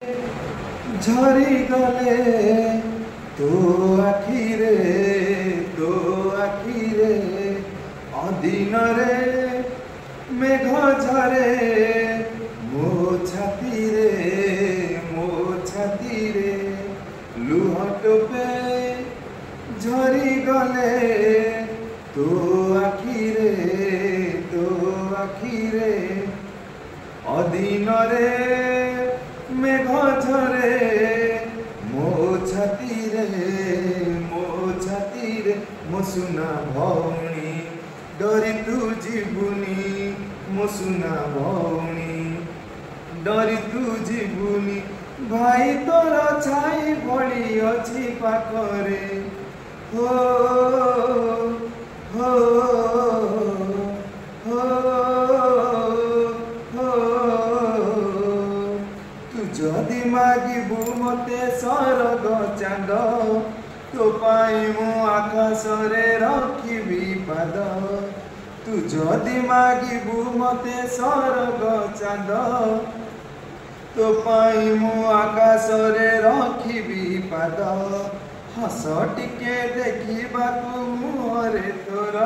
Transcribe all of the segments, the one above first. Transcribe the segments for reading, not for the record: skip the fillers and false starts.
झरी गले तो आखिरे अधीन रे मेघ झरे मो छाती रे लुह टोपे झरी गले तो आखिरे अधीन रे मेघ झरे मो छाती रे मो सुना भौणी डरी तू जीवुनी मो सुना भौणी डरी तू जीवुनी भाई तोर छाई भली अछि पाखरे हो हो हो जदि मागिबू मते सरग चांद तो पाई मु आकाश रे रखिबी पाद तू जदि मागिबू मते सरग चांद तो पाई मु आकाश रे रखिबी पाद हस टिके देखिबाकू मुहरे तोर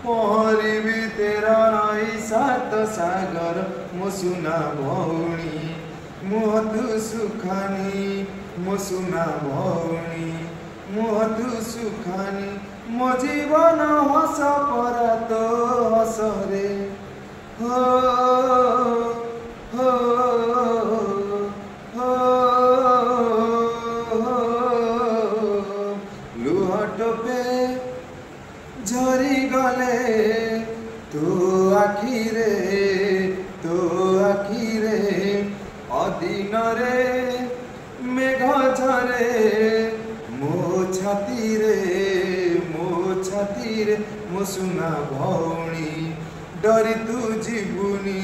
पहरिबी तेरा नई सात सागर मो सुना भौणी मुह तू सुखानी मो सुना भौणी मुह तू सुखानी मो जीवन हस परा तो हस रे हो हो हो लुह टोपे झरी गले तो आखिरे अधीन रे मेघ झरे मो छाती रे मो सुना भौणी डरी तू जीवुनी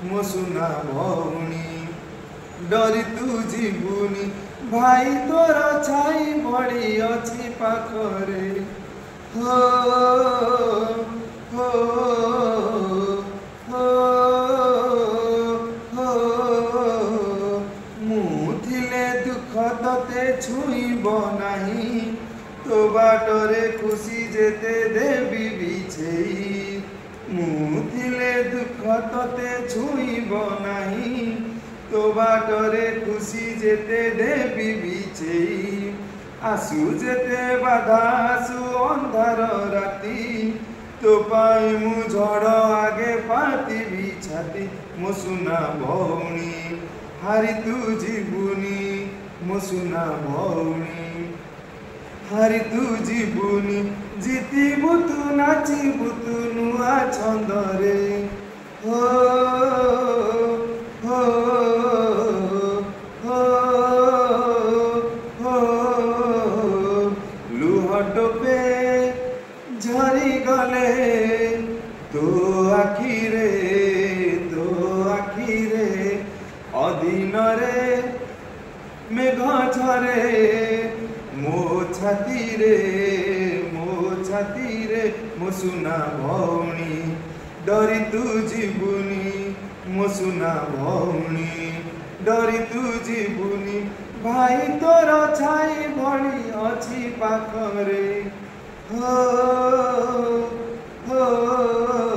मो सुना भौणी डरी तू जीवुनी भाई तोर छाई बड़ी अछि पाखरे हो हो हो तते छुईब नाही तो बाटरे खुशी जेते देवी बिछेई मुथिले दुख तते छुईब नाही तो बाटरे खुशी जेते देवी बिछेई आसु जेते बाधा आसु अंधार राती तो पाई मु झड़ आगे पाती बिछाती मो सुना भौणी हारी तू जीवुनी मो सुना भौणी हारी तू जीवुनी जीतिबु तू नाचिबु तू नुआ छंदरे हो हो हो हो लुह टोपे झरी गले तो आखिरे अधीन रे मेघ झरे मो छाती रे मो सुना भौणी डरी तू जीवुनी मो सुना भौणी डरी तू जीवुनी भाई तोर छाई भली अछि पाखरे हो हो